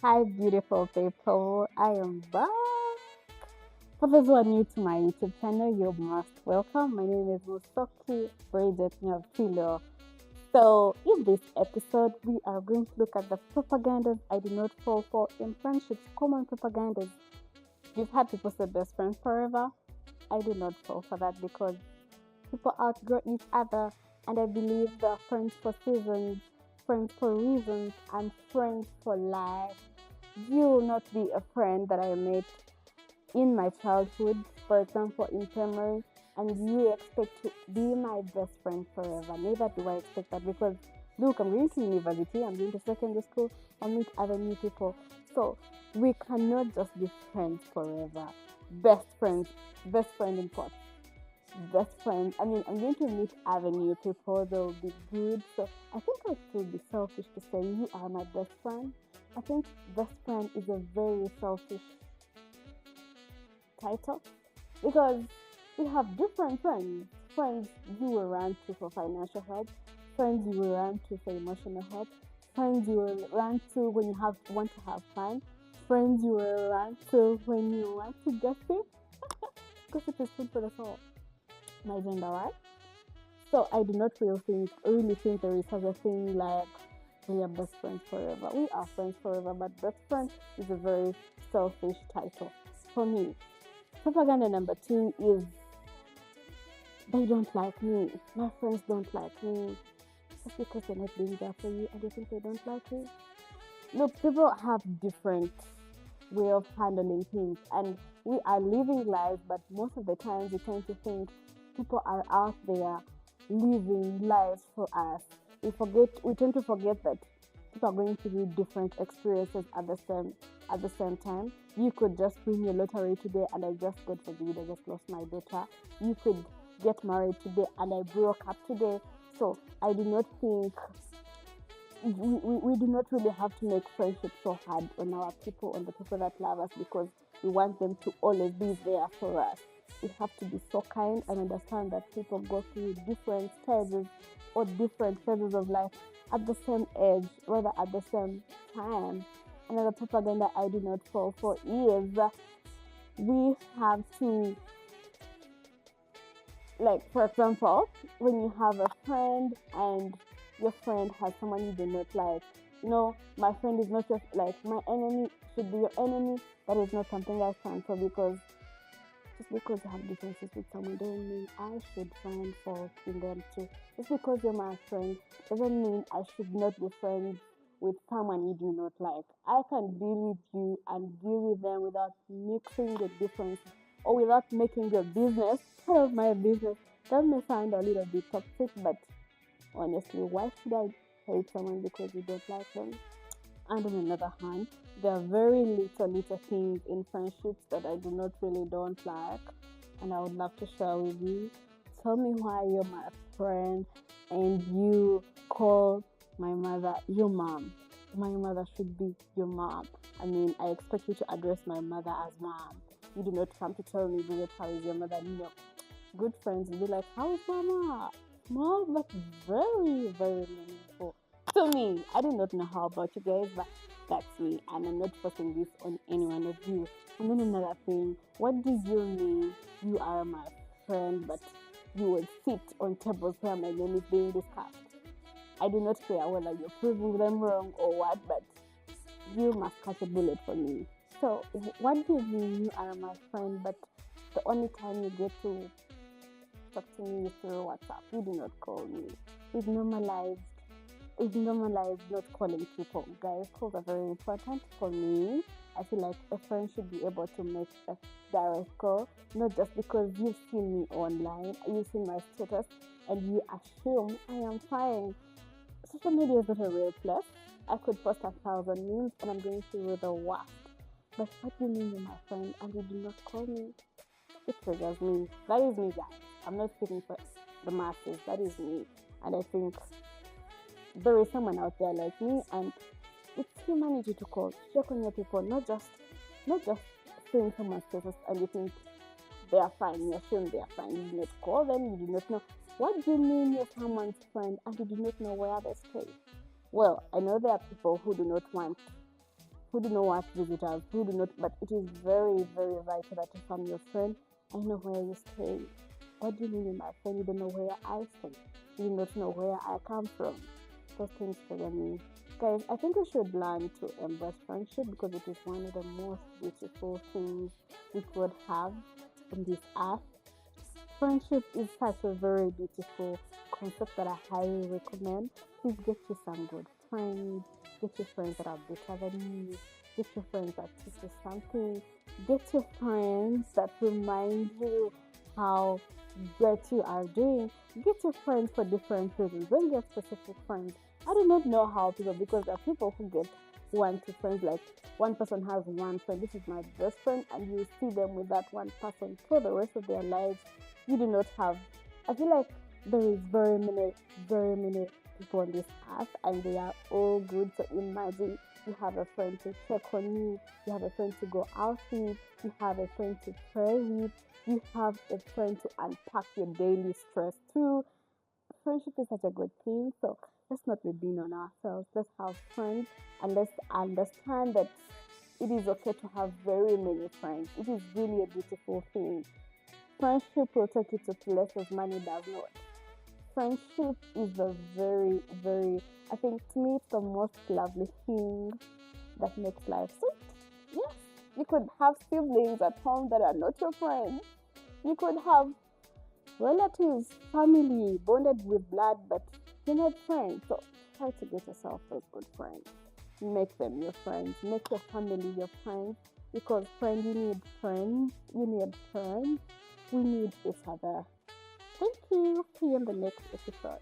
Hi, beautiful people. I am back. For those who are new to my YouTube channel, you're most welcome. My name is Musoki Bridget Nyapilo. So, in this episode, we are going to look at the propagandas I do not fall for in friendships, common propagandas. You've had people say best friends forever. I do not fall for that because people outgrow each other, and I believe they're friends for seasons, friends for reasons, and friends for life. You will not be a friend that I met in my childhood, for example, in primary, and you expect to be my best friend forever. Neither do I expect that because, look, I'm going to university, I'm going to secondary school, I'll meet other new people. So we cannot just be friends forever. Best friends, best friend in what? Best friends. I mean, I'm going to meet other new people. They'll be good. So I think I should be selfish to say you are my best friend. I think best friend is a very selfish title because we have different friends. Friends you will run to for financial help. Friends you will run to for emotional help. Friends you will run to when you want to have fun. Friends you will run to when you want to gossip. Gossip is good for the soul. My gender, right? So I do not really think there is such a thing like we are best friends forever. We are friends forever, but best friend is a very selfish title for me. Propaganda number two is they don't like me. My friends don't like me. Just because they're not being there for you and you think they don't like you. Look, people have different way of handling things and we are living lives, but most of the times we tend to think people are out there living lives for us. We tend to forget that people are going through different experiences at the same time. You could just win your lottery today and I just, God forbid, I just lost my daughter. You could get married today and I broke up today. So I do not think we do not really have to make friendship so hard on our people, on the people that love us, because we want them to always be there for us. We have to be so kind and understand that people go through different stages or different phases of life at the same age, rather at the same time. Another propaganda I do not fall for is we have to, like, for example, when you have a friend and your friend has someone you do not like, my friend is not just like my enemy should be your enemy. That is not something I stand for, because just because you have differences with someone doesn't mean I should find fault in them too. Just because you're my friend doesn't mean I should not be friends with someone you do not like. I can deal with you and deal with them without mixing the difference or without making your business part of my business. That may sound a little bit toxic, but honestly, why should I hate someone because you don't like them? And on another hand, there are very little things in friendships that I do not really don't like, and I would love to share with you. Tell me why you're my friend and you call my mother your mom. My mother should be your mom. I mean, I expect you to address my mother as mom. You do not come to tell me, Juliet, how is your mother? No. Good friends will be like, how is mama? Small but very, very meaningful to me. I do not know how about you guys, but that's me, and I'm not forcing this on any one of you. And then another thing, what do you mean you are my friend, but you will sit on tables where my name is being discussed? I do not care whether you're proving them wrong or what, but you must catch a bullet for me. So, what do you mean you are my friend, but the only time you get to talk to me through WhatsApp, you do not call me? We've normalized We've normalized not calling people. Guys, calls are very important for me. I feel like a friend should be able to make a direct call, not just because you've seen me online, you've seen my status, and you assume I am fine. Social media is not a real place. I could post 1,000 memes and I'm going through the worst. But what do you mean you're my friend and you do not call me? It triggers me. That is me, guys. I'm not speaking for the masses. That is me. And I think there is someone out there like me, and it's humanity to call, check on your people, not just seeing someone's status and you think they are fine, you assume they are fine, you do not call them, you do not know. What do you mean you're someone's friend and you do not know where they stay? Well, I know there are people who do not want who do not want visitors, who do not, but it is very, very vital that if I'm your friend, I know where you stay. What do you mean, my friend? You don't know where I stay. You do not know where I come from. Those things trigger me. Guys, I think we should learn to embrace friendship because it is one of the most beautiful things we could have on this earth. Friendship is such a very beautiful concept that I highly recommend. Please get you some good friends, get your friends that are better than you, get your friends that teach you something, get your friends that remind you how great you are doing, get your friends for different reasons. Don't get specific friends. I do not know how people, because there are people who get one, two friends, like one person has one friend, this is my best friend, and you see them with that one person for the rest of their lives. You do not have, I feel like there is very many people on this earth and they are all good. So imagine you have a friend to check on you have a friend to go out with, you have a friend to pray with, you have a friend to unpack your daily stress too. Friendship is such a good thing. So let's not be being on ourselves. Let's have friends and let's understand that it is okay to have very many friends. It is really a beautiful thing. Friendship will take you to places money does not. Friendship is a very, very, I think to me, it's the most lovely thing that makes life sweet. Yes, you could have siblings at home that are not your friends. You could have relatives, family bonded with blood, but you're not friends. So try to get yourself those good friends. Make them your friends. Make your family your friends. Because friends, you need friends. You need friends. We need each other. Thank you. See you in the next episode.